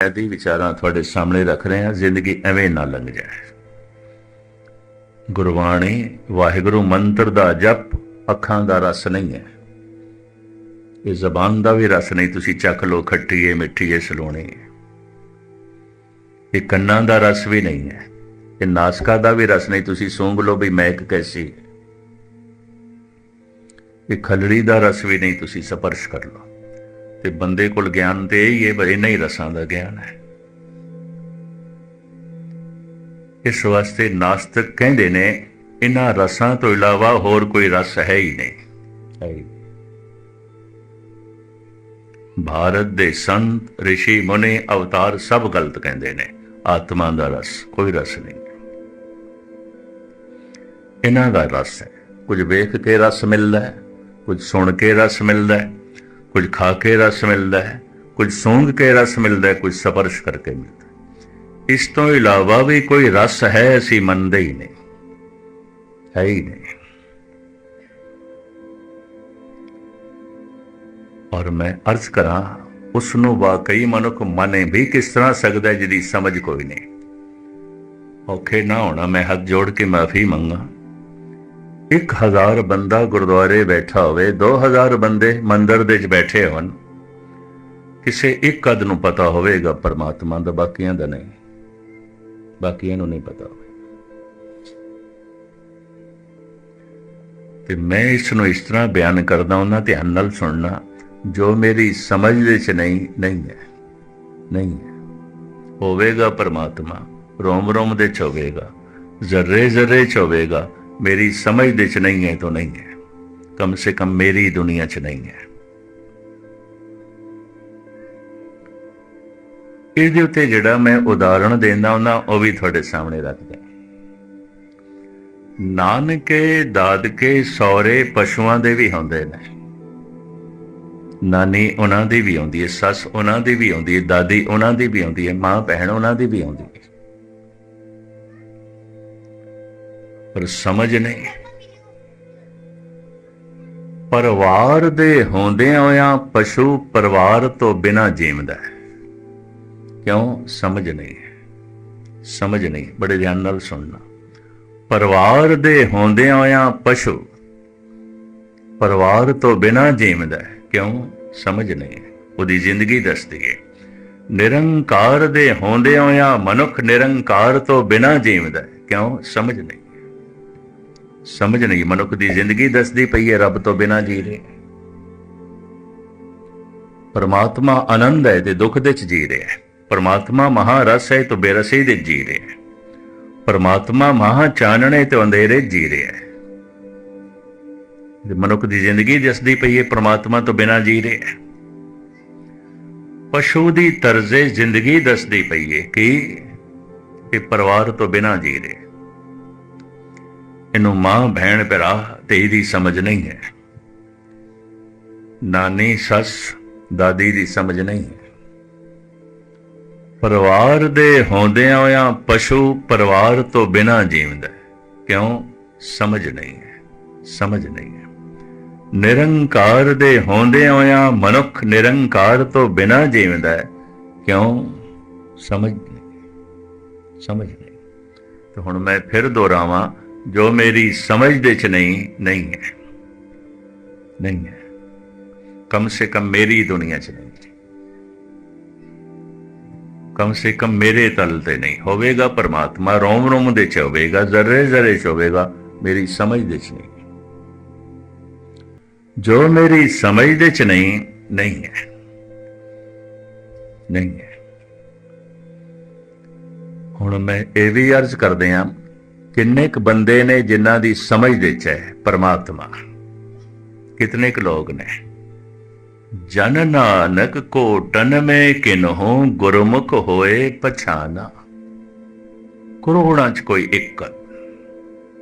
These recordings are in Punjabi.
ਦੀ ਵਿਚਾਰਾਂ ਤੁਹਾਡੇ ਸਾਹਮਣੇ ਰੱਖ ਰਹੇ ਹਾਂ। ਜ਼ਿੰਦਗੀ ਐਵੇਂ ਨਾ ਲੰਘ ਜਾਏ। ਗੁਰਬਾਣੀ ਵਾਹਿਗੁਰੂ ਮੰਤਰ ਦਾ ਜਪ ਅੱਖਾਂ ਦਾ ਰਸ ਨਹੀਂ ਹੈ, ਇਹ ਜ਼ਬਾਨ ਦਾ ਵੀ ਰਸ ਨਹੀਂ। ਤੁਸੀਂ ਚੱਖ ਲਓ, ਖੱਟੀ ਏ, ਮਿੱਠੀ ਏ, ਸਲੋਣੀ ਹੈ। ਇਹ ਕੰਨਾਂ ਦਾ ਰਸ ਵੀ ਨਹੀਂ ਹੈ, ਇਹ ਨਾਸਕਾ ਦਾ ਵੀ ਰਸ ਨਹੀਂ। ਤੁਸੀਂ ਸੂੰਘ ਲਓ ਵੀ ਮਹਿਕ ਕੈਸੀ ਹੈ। ਇਹ ਖਲੜੀ ਦਾ ਰਸ ਵੀ ਨਹੀਂ, ਤੁਸੀਂ ਸਪਰਸ਼ ਕਰ ਲਓ। ਤੇ ਬੰਦੇ ਕੋਲ ਗਿਆਨ ਤੇ ਇਹ ਹੈ, ਇਹਨਾਂ ਹੀ ਰਸਾਂ ਦਾ ਗਿਆਨ ਹੈ। ਇਸ ਵਾਸਤੇ ਨਾਸਤਿਕ ਕਹਿੰਦੇ ਨੇ ਇਹਨਾਂ ਰਸਾਂ ਤੋਂ ਇਲਾਵਾ ਹੋਰ ਕੋਈ ਰਸ ਹੈ ਹੀ ਨਹੀਂ। ਭਾਰਤ ਦੇ ਸੰਤ, ਰਿਸ਼ੀ, ਮੁਨੀ, ਅਵਤਾਰ ਸਭ ਗਲਤ ਕਹਿੰਦੇ ਨੇ। ਆਤਮਾ ਦਾ ਰਸ ਕੋਈ ਰਸ ਨਹੀਂ, ਇਹਨਾਂ ਦਾ ਰਸ ਹੈ। ਕੁਝ ਵੇਖ ਕੇ ਰਸ ਮਿਲਦਾ ਹੈ, ਕੁਝ ਸੁਣ ਕੇ ਰਸ ਮਿਲਦਾ ਹੈ, ਕੁਝ ਖਾ ਕੇ ਰਸ ਮਿਲਦਾ ਹੈ, ਕੁਝ ਸੂੰਘ ਕੇ ਰਸ ਮਿਲਦਾ ਹੈ, ਕੁਝ ਸਪਰਸ਼ ਕਰਕੇ ਮਿਲਦਾ ਹੈ। ਇਸ ਤੋਂ ਇਲਾਵਾ ਵੀ ਕੋਈ ਰਸ ਹੈ ਅਸੀਂ ਮੰਨਦੇ ਹੀ ਨਹੀਂ, ਹੈ ਹੀ ਨਹੀਂ। ਔਰ ਮੈਂ ਅਰਜ਼ ਕਰਾਂ, ਉਸ ਨੂੰ ਵਾਕਈ ਮਨੁੱਖ ਮੰਨੇ ਵੀ ਕਿਸ ਤਰ੍ਹਾਂ ਸਕਦਾ ਜਿਹਦੀ ਸਮਝ ਕੋਈ ਨਹੀਂ। ਔਖੇ ਨਾ ਹੋਣਾ, ਮੈਂ ਹੱਥ ਜੋੜ ਕੇ ਮਾਫੀ ਮੰਗਾ। 1000 ਬੰਦਾ ਗੁਰਦੁਆਰੇ ਬੈਠਾ ਹੋਵੇ, 2000 ਬੰਦੇ ਮੰਦਿਰ ਦੇ ਵਿੱਚ ਬੈਠੇ ਹੋਣ, ਕਿਸੇ ਇੱਕ ਅੱਧ ਨੂੰ ਪਤਾ ਹੋਵੇਗਾ ਪਰਮਾਤਮਾ ਦਾ, ਬਾਕੀਆਂ ਦਾ ਨਹੀਂ, ਬਾਕੀਆਂ ਨੂੰ ਨਹੀਂ ਪਤਾ ਹੋਵੇ। ਤੇ ਮੈਂ ਇਸ ਨੂੰ ਇਸ ਤਰ੍ਹਾਂ ਬਿਆਨ ਕਰਦਾ, ਉਹਨਾਂ ਧਿਆਨ ਨਾਲ ਸੁਣਨਾ। ਜੋ ਮੇਰੀ ਸਮਝ ਦੇ ਚ ਨਹੀਂ ਹੈ, ਨਹੀਂ ਹੈ। ਹੋਵੇਗਾ ਪਰਮਾਤਮਾ, ਰੋਮ ਰੋਮ ਦੇ ਚ ਹੋਵੇਗਾ, ਜ਼ਰਰੇ ਜ਼ਰਰੇ ਚ ਹੋਵੇਗਾ। ਮੇਰੀ ਸਮਝ ਦੇ ਚ ਨਹੀਂ ਹੈ ਤਾਂ ਨਹੀਂ ਹੈ, ਕਮ ਸੇ ਕਮ ਮੇਰੀ ਦੁਨੀਆ ਚ ਨਹੀਂ ਹੈ। ਇਹਦੇ ਉੱਤੇ ਜਿਹੜਾ ਮੈਂ ਉਦਾਹਰਣ ਦਿੰਦਾ ਉਹਨਾਂ, ਉਹ ਵੀ ਤੁਹਾਡੇ ਸਾਹਮਣੇ ਰੱਖਦਾ। ਨਾਨਕੇ ਦਾਦਕੇ ਸਹੁਰੇ ਪਸ਼ੂਆਂ ਦੇ ਵੀ ਹੁੰਦੇ ਨੇ। ਨਾਨੀ ਉਹਨਾਂ ਦੀ ਵੀ ਆਉਂਦੀ ਹੈ, ਸੱਸ ਉਹਨਾਂ ਦੀ ਵੀ ਆਉਂਦੀ ਹੈ, ਦਾਦੀ ਉਹਨਾਂ ਦੀ ਵੀ ਆਉਂਦੀ ਹੈ, ਮਾਂ ਭੈਣ ਉਹਨਾਂ ਦੀ ਵੀ ਆਉਂਦੀ ਹੈ, ਪਰ ਸਮਝ ਨਹੀਂ। ਪਰਿਵਾਰ ਦੇ ਹੁੰਦਿਆਂ ਹੋਇਆਂ ਪਸ਼ੂ ਪਰਿਵਾਰ ਤੋਂ ਬਿਨਾਂ ਜੀਵਦਾ ਹੈ। ਕਿਉਂ? ਸਮਝ ਨਹੀਂ ਹੈ, ਸਮਝ ਨਹੀਂ। ਬੜੇ ਧਿਆਨ ਨਾਲ ਸੁਣਨਾ। ਪਰਿਵਾਰ ਦੇ ਹੁੰਦਿਆਂ ਹੋਇਆਂ ਪਸ਼ੂ ਪਰਿਵਾਰ ਤੋਂ ਬਿਨਾਂ ਜੀਵਦਾ ਹੈ। ਕਿਉਂ? ਸਮਝ ਨਹੀਂ ਹੈ। ਉਹਦੀ ਜ਼ਿੰਦਗੀ ਦੱਸਦੀ ਹੈ। ਨਿਰੰਕਾਰ ਦੇ ਹੁੰਦਿਆਂ ਹੋਇਆਂ ਮਨੁੱਖ ਨਿਰੰਕਾਰ ਤੋਂ ਬਿਨਾਂ ਜੀਵਦਾ ਹੈ। ਕਿਉਂ? ਸਮਝ ਨਹੀਂ, ਸਮਝ ਨਹੀਂ। ਮਨੁੱਖ ਦੀ ਜ਼ਿੰਦਗੀ ਦੱਸਦੀ ਪਈ ਹੈ, ਰੱਬ ਤੋਂ ਬਿਨਾਂ ਜੀ ਰਿਹਾ। ਪਰਮਾਤਮਾ ਆਨੰਦ ਹੈ ਤੇ ਦੁੱਖ ਦੇ ਚ ਜੀ ਰਿਹਾ ਹੈ। ਪਰਮਾਤਮਾ ਮਹਾਰਸ ਹੈ ਤੇ ਬੇਰਸੀ ਦੇ ਜੀ ਰਿਹਾ ਹੈ। ਪਰਮਾਤਮਾ ਮਹਾ ਚਾਨਣੇ ਤੇ ਅੰਧੇਰੇ ਜੀ ਰਿਹਾ ਹੈ। ਮਨੁੱਖ ਦੀ ਜ਼ਿੰਦਗੀ ਦੱਸਦੀ ਪਈ ਹੈ, ਪਰਮਾਤਮਾ ਤੋਂ ਬਿਨਾਂ ਜੀ ਰਿਹਾ ਹੈ। ਪਸ਼ੂ ਦੀ ਤਰਜ਼ੇ ਜ਼ਿੰਦਗੀ ਦੱਸਦੀ ਪਈ ਹੈ ਕਿ ਇਹ ਪਰਿਵਾਰ ਤੋਂ ਬਿਨਾਂ ਜੀ ਰਿਹਾ। ਇਹਨੂੰ ਮਾਂ ਭੈਣ ਭਰਾ ਤੇ ਇਹਦੀ ਸਮਝ ਨਹੀਂ ਹੈ, ਨਾਨੀ ਸੱਸ ਦਾਦੀ ਦੀ ਸਮਝ ਨਹੀਂ ਹੈ। ਪਰਿਵਾਰ ਦੇ ਹੁੰਦਿਆਂ ਹੋਇਆਂ ਪਸ਼ੂ ਪਰਿਵਾਰ ਤੋਂ ਬਿਨਾਂ ਜੀਵਦਾ ਹੈ। ਕਿਉਂ? ਸਮਝ ਨਹੀਂ ਹੈ, ਸਮਝ ਨਹੀਂ ਹੈ। ਨਿਰੰਕਾਰ ਦੇ ਹੁੰਦਿਆਂ ਹੋਇਆਂ ਮਨੁੱਖ ਨਿਰੰਕਾਰ ਤੋਂ ਬਿਨਾਂ ਜੀਵਦਾ ਹੈ। ਕਿਉਂ? ਸਮਝ ਨਹੀਂ, ਸਮਝ ਨਹੀਂ। ਤੇ ਹੁਣ ਮੈਂ ਫਿਰ ਦੁਹਰਾਵਾਂ, ਜੋ ਮੇਰੀ ਸਮਝ ਦੇ ਚ ਨਹੀਂ ਹੈ, ਨਹੀਂ ਹੈ। ਕਮ ਸੇ ਕਮ ਮੇਰੀ ਦੁਨੀਆ ਚ ਨਹੀਂ, ਕਮ ਸੇ ਕਮ ਮੇਰੇ ਤਲ ਤੇ ਨਹੀਂ। ਹੋਵੇਗਾ ਪਰਮਾਤਮਾ, ਰੋਮ ਰੋਮ ਦੇ ਚ ਹੋਵੇਗਾ, ਜ਼ਰਰੇ ਜ਼ਰਰੇ ਚ ਹੋਵੇਗਾ, ਮੇਰੀ ਸਮਝ ਦੇ ਚ ਨਹੀਂ। ਜੋ ਮੇਰੀ ਸਮਝ ਦੇ ਚ ਨਹੀਂ ਹੈ, ਨਹੀਂ ਹੈ। ਹੁਣ ਮੈਂ ਇਹ ਵੀ ਅਰਜ਼ ਕਰਦੇ ਹਾਂ, ਕਿੰਨੇ ਕੁ ਬੰਦੇ ਨੇ ਜਿਨ੍ਹਾਂ ਦੀ ਸਮਝ ਦੇ ਚ ਹੈ ਪਰਮਾਤਮਾ? ਕਿਤਨੇ ਕੁ ਲੋਕ ਨੇ? ਜਨ ਨਾਨਕ ਕੋਟਨ ਮੈਂ ਕਿਨਹੂ ਗੁਰਮੁਖ ਹੋਏ ਪਛਾਨਾ। ਕਰੋੜਾਂ ਚ ਕੋਈ ਇੱਕ।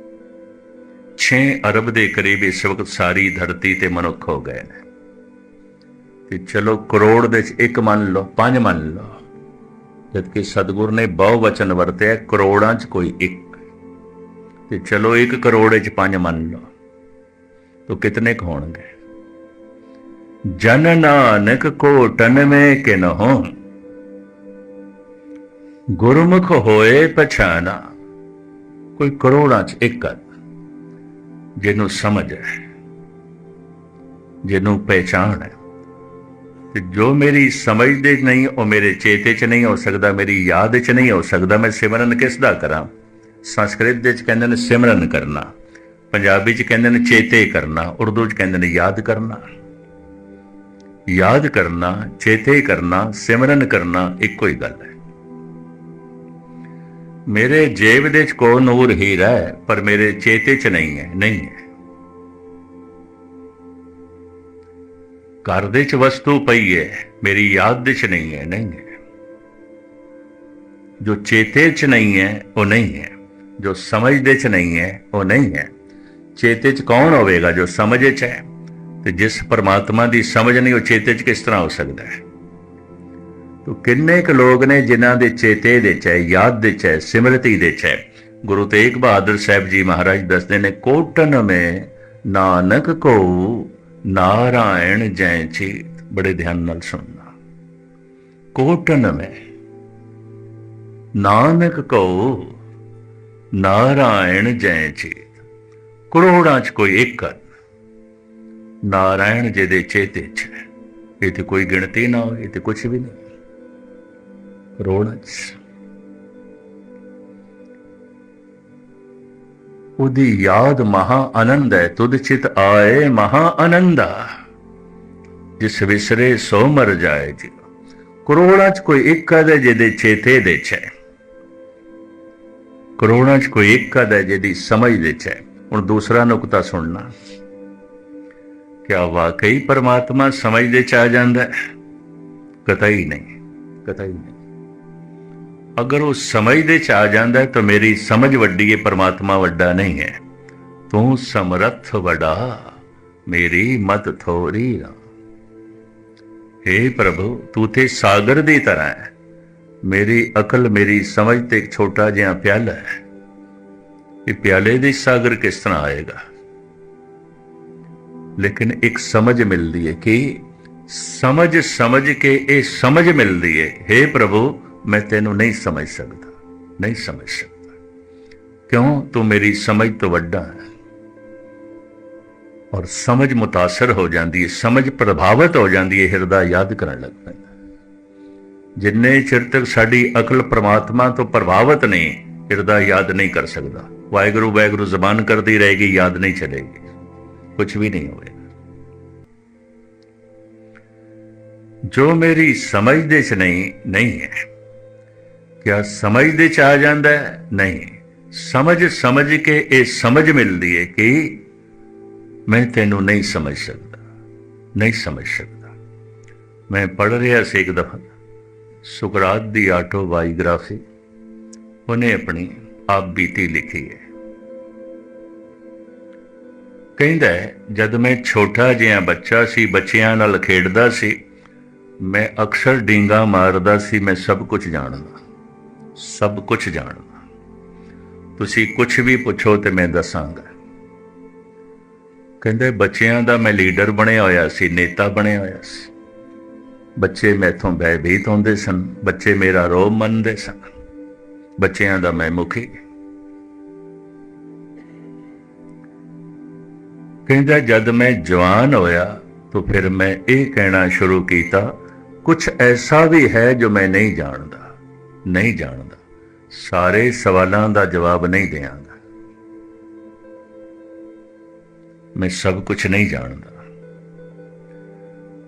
6 ਅਰਬ ਦੇ ਕਰੀਬ ਇਸ ਵਕਤ ਸਾਰੀ ਧਰਤੀ ਤੇ ਮਨੁੱਖ ਹੋ ਗਏ ਨੇ। ਤੇ ਚਲੋ ਕਰੋੜ ਦੇ ਚ ਇੱਕ ਮੰਨ ਲਓ, 5 ਮੰਨ ਲਓ, ਜਦਕਿ ਸਤਿਗੁਰ ਨੇ ਬਹੁਵਚਨ ਵਰਤਿਆ, ਕਰੋੜਾਂ ਚ ਕੋਈ ਇੱਕ। ਤੇ ਚਲੋ 1 ਕਰੋੜ ਚ 5 ਮੰਨ ਲਓ, ਤਾਂ ਕਿਤਨੇ ਕੁ ਹੋਣਗੇ? ਜਨ ਨਾਨਕ ਕੋਟਨ ਮੈਂ ਕਿਨਹੂ ਗੁਰਮੁਖ ਹੋਏ ਪਛਾਨਾ। ਕੋਈ ਕਰੋੜਾਂ ਚ ਇੱਕ ਜਿਹਨੂੰ ਸਮਝ ਹੈ, ਜਿਹਨੂੰ ਪਹਿਚਾਣ ਹੈ। ਤੇ ਜੋ ਮੇਰੀ ਸਮਝ ਦੇ ਨਹੀਂ, ਉਹ ਮੇਰੇ ਚੇਤੇ ਚ ਨਹੀਂ ਹੋ ਸਕਦਾ, ਮੇਰੀ ਯਾਦ ਚ ਨਹੀਂ ਹੋ ਸਕਦਾ। ਮੈਂ ਸਿਮਰਨ ਕਿਸ ਦਾ ਕਰਾਂ? ਸੰਸਕ੍ਰਿਤ ਦੇ ਚ ਕਹਿੰਦੇ ਨੇ ਸਿਮਰਨ ਕਰਨਾ, ਪੰਜਾਬੀ ਚ ਕਹਿੰਦੇ ਨੇ ਚੇਤੇ ਕਰਨਾ, ਉਰਦੂ ਚ ਕਹਿੰਦੇ ਨੇ ਯਾਦ ਕਰਨਾ। ਯਾਦ ਕਰਨਾ, ਚੇਤੇ ਕਰਨਾ, ਸਿਮਰਨ ਕਰਨਾ ਇੱਕੋ ਹੀ ਗੱਲ ਹੈ। ਮੇਰੇ ਜੇਬ ਦੇ ਚ ਕੋ ਨੂਰ ਹੀਰਾ ਹੈ, ਪਰ ਮੇਰੇ ਚੇਤੇ ਚ ਨਹੀਂ ਹੈ, ਨਹੀਂ ਹੈ। ਘਰ ਦੇ ਚ ਵਸਤੂ ਪਈ ਹੈ, ਮੇਰੀ ਯਾਦ ਦੇ ਚ ਨਹੀਂ ਹੈ, ਨਹੀਂ ਹੈ। ਜੋ ਚੇਤੇ ਚ ਨਹੀਂ ਹੈ ਉਹ ਨਹੀਂ ਹੈ, ਜੋ ਸਮਝ ਦੇ ਚ ਨਹੀਂ ਹੈ ਉਹ ਨਹੀਂ ਹੈ। ਚੇਤੇ ਚ ਕੌਣ ਹੋਵੇਗਾ? ਜੋ ਸਮਝ ਚ ਹੈ। ਤੇ ਜਿਸ ਪਰਮਾਤਮਾ ਦੀ ਸਮਝ ਨਹੀਂ, ਉਹ ਚੇਤੇ ਚ ਕਿਸ ਤਰ੍ਹਾਂ ਹੋ ਸਕਦਾ ਹੈ? ਤੋ ਕਿੰਨੇ ਕੁ ਲੋਕ ਨੇ ਜਿਨ੍ਹਾਂ ਦੇ ਚੇਤੇ ਦੇ ਚ ਹੈ, ਯਾਦ ਦੇ ਚ ਹੈ, ਸਿਮਰਤੀ ਦੇ ਚ ਹੈ। ਗੁਰੂ ਤੇਗ ਬਹਾਦਰ ਸਾਹਿਬ ਜੀ ਮਹਾਰਾਜ ਦੱਸਦੇ ਨੇ, ਕੋਟਨ ਮੇ ਨਾਨਕ ਕੋ ਨਾਰਾਇਣ ਜੈ ਚੀਤ। ਬੜੇ ਧਿਆਨ ਨਾਲ ਸੁਣਨਾ। ਕੋਟਨ ਮੇ ਨਾਨਕ ਕੋ ਨਾਰਾਇਣ ਜੈ ਚੀਤ। ਕਰੋੜਾਂ ਚ ਕੋਈ ਇੱਕ ਨਾਰਾਇਣ ਜਿਹਦੇ ਚੇਤੇ ਚ ਹੈ। ਇਹ ਤੇ ਕੋਈ ਗਿਣਤੀ ਨਾ ਹੋਏ, ਇਹ ਤੇ ਕੁਛ ਵੀ ਨਹੀਂ। ਕਰੋੜਾਂ ਚ ਉਹਦੀ ਯਾਦ ਮਹਾ ਆਨੰਦ ਹੈ। ਤੁਧ ਚਿਤ ਆਏ ਮਹਾ ਆਨੰਦਾ, ਜਿਸ ਵਿਸਰੇ ਸੋ ਮਰ ਜਾਏ ਜੀ। ਕਰੋੜਾਂ ਚ ਕੋਈ ਇੱਕ ਹੈ ਜਿਹਦੇ ਚੇਤੇ ਦੇ ਚ ਹੈ। ਕਰੋੜਾਂ ਚ ਕੋਈ ਇੱਕ ਹੈ ਜਿਹਦੀ ਸਮਝ ਦੇ ਚ ਹੈ। ਹੁਣ ਦੂਸਰਾ ਨੁਕਤਾ ਸੁਣਨਾ। ਕਿਆ ਵਾਕਈ ਪਰਮਾਤਮਾ ਸਮਝ ਦੇ ਚ ਆ ਜਾਂਦਾ ਹੈ? ਕਤਈ ਨਹੀਂ, ਕਤਈ ਨਹੀਂ। ਅਗਰ ਉਹ ਸਮਝ ਦੇ ਚ ਆ ਜਾਂਦਾ ਹੈ ਤਾਂ ਮੇਰੀ ਸਮਝ ਵੱਡੀ ਹੈ, ਪਰਮਾਤਮਾ ਵੱਡਾ ਨਹੀਂ ਹੈ। ਤੂੰ ਸਮਰੱਥ ਵੱਡਾ, ਮੇਰੀ ਮਤ ਥੋੜੀ ਨਾ। हे ਪ੍ਰਭੂ, ਤੂੰ ਤੇ ਸਾਗਰ ਦੀ ਤਰ੍ਹਾਂ ਹੈ। ਮੇਰੀ ਅਕਲ, ਮੇਰੀ ਸਮਝ ਤੇ ਇੱਕ ਛੋਟਾ ਜਿਹਾ ਪਿਆਲਾ ਹੈ। ਇਹ ਪਿਆਲੇ ਦੇ ਸਾਗਰ ਕਿਸ ਤਰ੍ਹਾਂ ਆਏਗਾ? ਲੇਕਿਨ ਇੱਕ ਸਮਝ ਮਿਲਦੀ ਹੈ ਕਿ ਸਮਝ ਕੇ ਇਹ ਸਮਝ ਮਿਲਦੀ ਹੈ, हे ਪ੍ਰਭੂ ਮੈਂ ਤੈਨੂੰ ਨਹੀਂ ਸਮਝ ਸਕਦਾ, ਨਹੀਂ ਸਮਝ ਸਕਦਾ। ਕਿਉਂ? ਤੂੰ ਮੇਰੀ ਸਮਝ ਤੋਂ ਵੱਡਾ ਹੈ। ਔਰ ਸਮਝ ਮੁਤਾਸਰ ਹੋ ਜਾਂਦੀ ਹੈ, ਸਮਝ ਪ੍ਰਭਾਵਿਤ ਹੋ ਜਾਂਦੀ ਹੈ, ਹਿਰਦਾ ਯਾਦ ਕਰਨ ਲੱਗ ਪੈਂਦਾ। ਜਿੰਨੇ ਚਿਰ ਤੱਕ ਸਾਡੀ ਅਕਲ ਪ੍ਰਮਾਤਮਾ ਤੋਂ ਪ੍ਰਭਾਵਿਤ ਨਹੀਂ, ਹਿਰਦਾ ਯਾਦ ਨਹੀਂ ਕਰ ਸਕਦਾ। ਵਾਹਿਗੁਰੂ ਵਾਹਿਗੁਰੂ ਜ਼ਬਾਨ ਕਰਦੀ ਰਹੇਗੀ, ਯਾਦ ਨਹੀਂ ਚਲੇਗੀ, ਕੁਝ ਵੀ ਨਹੀਂ ਹੋਵੇਗਾ। ਜੋ ਮੇਰੀ ਸਮਝ ਦੇ ਚ ਨਹੀਂ ਹੈ। ਕਿਆ ਸਮਝ ਦੇ ਚ ਆ ਜਾਂਦਾ ਹੈ? ਨਹੀਂ। ਸਮਝ ਕੇ ਇਹ ਸਮਝ ਮਿਲਦੀ ਹੈ ਕਿ ਮੈਂ ਤੈਨੂੰ ਨਹੀਂ ਸਮਝ ਸਕਦਾ, ਨਹੀਂ ਸਮਝ ਸਕਦਾ। ਮੈਂ ਪੜ੍ਹ ਰਿਹਾ ਸੀ ਇੱਕ ਦਫਾ ਸੁਕਰਾਤ ਦੀ ਆਟੋਬਾਇਓਗ੍ਰਾਫੀ। ਉਹਨੇ ਆਪਣੀ ਆਪ ਬੀਤੀ ਲਿਖੀ ਹੈ। ਕਹਿੰਦਾ ਜਦ ਮੈਂ ਛੋਟਾ ਜਿਹਾ ਬੱਚਾ ਸੀ, ਬੱਚਿਆਂ ਨਾਲ ਖੇਡਦਾ ਸੀ, ਮੈਂ ਅਕਸਰ ਡੀਂਗਾ ਮਾਰਦਾ ਸੀ। ਮੈਂ ਸਭ ਕੁਝ ਜਾਣਦਾ, ਸਭ ਕੁਝ ਜਾਣਦਾ। ਤੁਸੀਂ ਕੁਝ ਵੀ ਪੁੱਛੋ ਤੇ ਮੈਂ ਦੱਸਾਂਗਾ। ਕਹਿੰਦੇ ਬੱਚਿਆਂ ਦਾ ਮੈਂ ਲੀਡਰ ਬਣਿਆ ਹੋਇਆ ਸੀ, ਨੇਤਾ ਬਣਿਆ ਹੋਇਆ ਸੀ। ਬੱਚੇ ਮੈਥੋਂ ਭੈਭੀਤ ਹੁੰਦੇ ਸਨ, ਬੱਚੇ ਮੇਰਾ ਰੋਬ ਮੰਨਦੇ ਸਨ। ਬੱਚਿਆਂ ਦਾ ਮੈਂ ਮੁਖੀ। ਕਹਿੰਦਾ ਜਦ ਮੈਂ ਜਵਾਨ ਹੋਇਆ ਤਾਂ ਫਿਰ ਮੈਂ ਇਹ ਕਹਿਣਾ ਸ਼ੁਰੂ ਕੀਤਾ, ਕੁਝ ਐਸਾ ਵੀ ਹੈ ਜੋ ਮੈਂ ਨਹੀਂ ਜਾਣਦਾ, ਨਹੀਂ ਜਾਣਦਾ। ਸਾਰੇ ਸਵਾਲਾਂ ਦਾ ਜਵਾਬ ਨਹੀਂ ਦਿਆਂਗਾ। ਮੈਂ ਸਭ ਕੁਝ ਨਹੀਂ ਜਾਣਦਾ।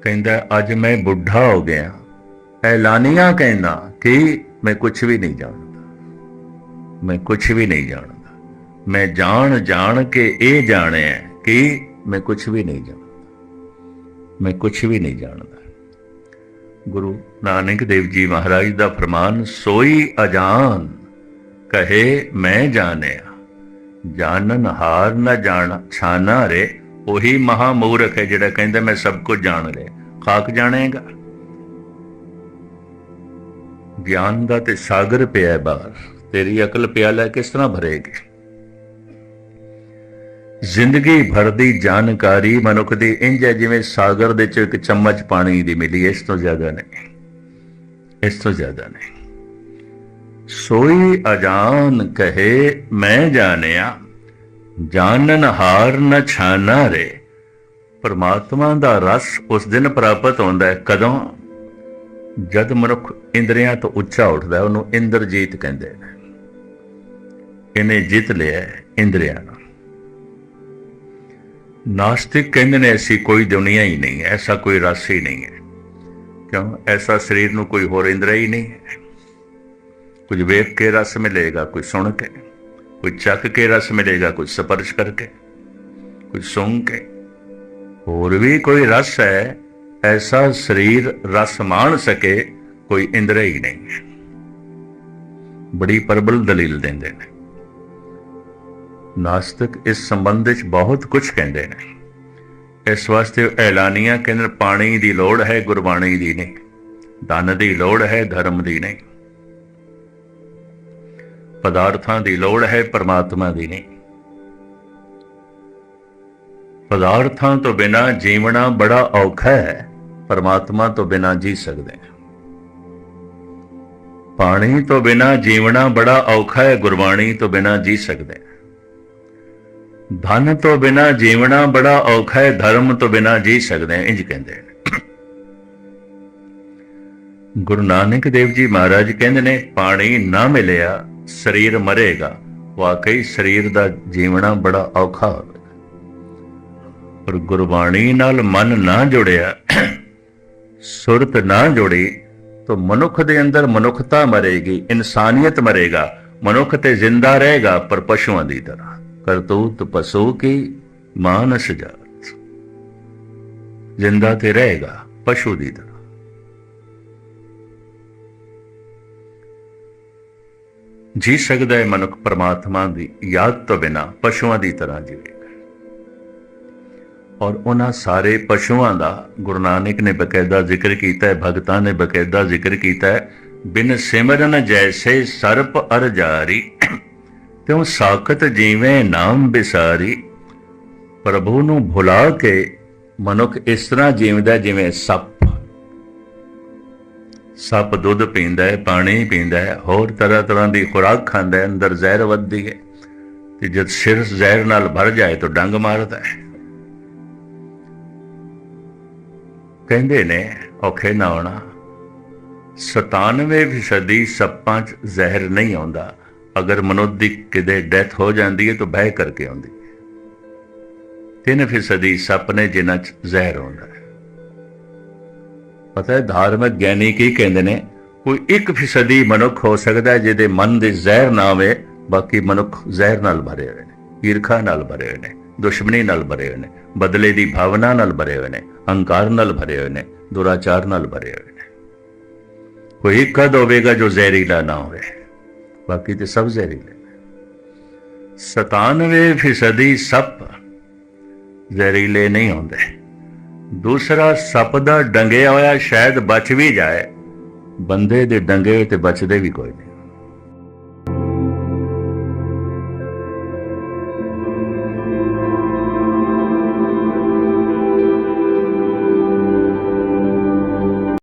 ਕਹਿੰਦਾ ਅੱਜ ਮੈਂ ਬੁੱਢਾ ਹੋ ਗਿਆ, ਐਲਾਨੀਆਂ ਕਹਿੰਦਾ ਕਿ ਮੈਂ ਕੁਝ ਵੀ ਨਹੀਂ ਜਾਣਦਾ, ਮੈਂ ਕੁਝ ਵੀ ਨਹੀਂ ਜਾਣਦਾ। ਮੈਂ ਜਾਣ ਕੇ ਇਹ ਜਾਣਿਆ ਕਿ ਮੈਂ ਕੁਝ ਵੀ ਨਹੀਂ ਜਾਣਦਾ, ਮੈਂ ਕੁਝ ਵੀ ਨਹੀਂ ਜਾਣਦਾ। ਗੁਰੂ ਨਾਨਕ ਦੇਵ ਜੀ ਮਹਾਰਾਜ ਦਾ ਫਰਮਾਨ, ਸੋਈ ਅਜਾਨ ਕਹੇ ਮੈਂ ਜਾਣਿਆ, ਜਾਣਨ ਹਾਰ ਨਾ ਜਾਣ ਛਾਨਾ ਰੇ। ਉਹੀ ਮਹਾ ਮੂਰਖ ਹੈ ਜਿਹੜਾ ਕਹਿੰਦਾ ਮੈਂ ਸਭ ਕੁਝ ਜਾਣ ਲਿਆ। ਖਾਕ ਜਾਣੇਗਾ? ਗਿਆਨ ਦਾ ਤੇ ਸਾਗਰ ਪਿਆ ਬਾਹਰ, ਤੇਰੀ ਅਕਲ ਪਿਆਲਾ ਕਿਸ ਤਰ੍ਹਾਂ ਭਰੇਗੀ? ਜ਼ਿੰਦਗੀ ਭਰ ਦੀ ਜਾਣਕਾਰੀ ਮਨੁੱਖ ਦੀ ਇੰਝ ਹੈ ਜਿਵੇਂ ਸਾਗਰ ਦੇ ਚ ਇੱਕ ਚਮਚ ਪਾਣੀ ਦੀ ਮਿਲੀ, ਇਸ ਤੋਂ ਜ਼ਿਆਦਾ ਨਹੀਂ, ਇਸ ਤੋਂ ਜ਼ਿਆਦਾ ਨਹੀਂ। सोई अजान कहे मैं जानिया, जानन हार न छाना रे। परमात्मा का रस उस दिन प्राप्त होता है कदों, जद मनुख इंद्रियां तो उच्चा उठता है। उन्होंने इंद्रजीत कहते हैं। इन्हें जित लिया इंद्रियां। नास्तिक कहते हैं ऐसी कोई दुनिया ही नहीं है, ऐसा कोई रस ही नहीं है। क्यों? ऐसा शरीर में कोई होर इंद्रिया ही नहीं है। कुछ वेख के रस मिलेगा, कुछ सुन के, कुछ चख के रस मिलेगा, कुछ स्पर्श करके, कुछ सूंघ के। होर भी कोई रस है, ऐसा शरीर रस मान सके कोई इंद्रिया ही नहीं है। बड़ी प्रबल दलील देंदे ने नास्तिक। इस संबंध में बहुत कुछ कहते हैं। इस वास्ते ऐलानिया कहते पानी की लोड़ है, गुरबाणी की नहीं। धन की लोड़ है, धर्म की नहीं। पदार्थां की लोड़ है, परमात्मा की नहीं। पदार्थां तो बिना जीवना बड़ा औखा है, परमात्मा तो बिना जी सकते हैं। पानी तो बिना जीवना बड़ा औखा है, गुरबाणी तो बिना जी सकते हैं। धन तो बिना जीवना बड़ा औखा है, धर्म तो बिना जी सकते हैं। इंज कहते हैं। गुरु नानक देव जी महाराज कहते ने पानी ना मिलिया शरीर मरेगा। वाकई शरीर का जीवना बड़ा औखा होगा। पर गुरबाणी नाल मन ना जुड़िया, सुरत ना जुड़ी, तो मनुख दे अंदर मनुखता मरेगी, इंसानियत मरेगा। मनुख ते जिंदा रहेगा पर पशुओं की तरह। करतूत पशु की मानस जात, जिंदा ते रहेगा पशु की तरह। जी सकता है मनुख परमात्मा की याद तो बिना पशुओं की तरह जीवेगा। और उन्होंने सारे पशुओं का गुरु नानक ने बकायदा जिक्र किया है, भगतां ने बकायदा जिक्र किया है। बिन सिमरन जैसे सर्प अर जारी, त्यों साकत जीवे नाम बिसारी। प्रभु नूं भुला के मनुख इस तरह जीवदा जिवें सप। सप दुध पींदा है, पानी पींदा है, होर तरह तरह की खुराक खांदा है, अंदर जहर वधदी है। ते जद सिर जहर नाल भर जाए तो डंग मारदा है। कहंदे ने औखे ना होना, 97% सप्पां च जहर नहीं आउंदा। अगर मनुष्य की किते डेथ हो जाती है तो बह करके आती है। 3% सप ने जिन्हां च जहर आउंदा है। पता है धार्मिक ज्ञानी की कहते हैं, कोई 1% मनुख हो सकता है जिहदे मन दे जहर ना आवे। बाकी मनुख जहर नाल भरे हुए ने, ईर्खा नाल भरे हुए ने, दुश्मनी नाल भरे हुए ने, बदले की भावना नाल भरे हुए ने, अहंकार नाल भरे हुए ने, दुराचार नाल भरे हुए ने। कोई एक कद होवेगा जो जहरीला ना होवे, बाकी तो सब जहरीले। 97% सप जहरीले नहीं होंदे। दूसरा सप दा डंगिया होया शायद बच भी जाए, बंदे दे डंगे ते बचदे भी कोई नहीं।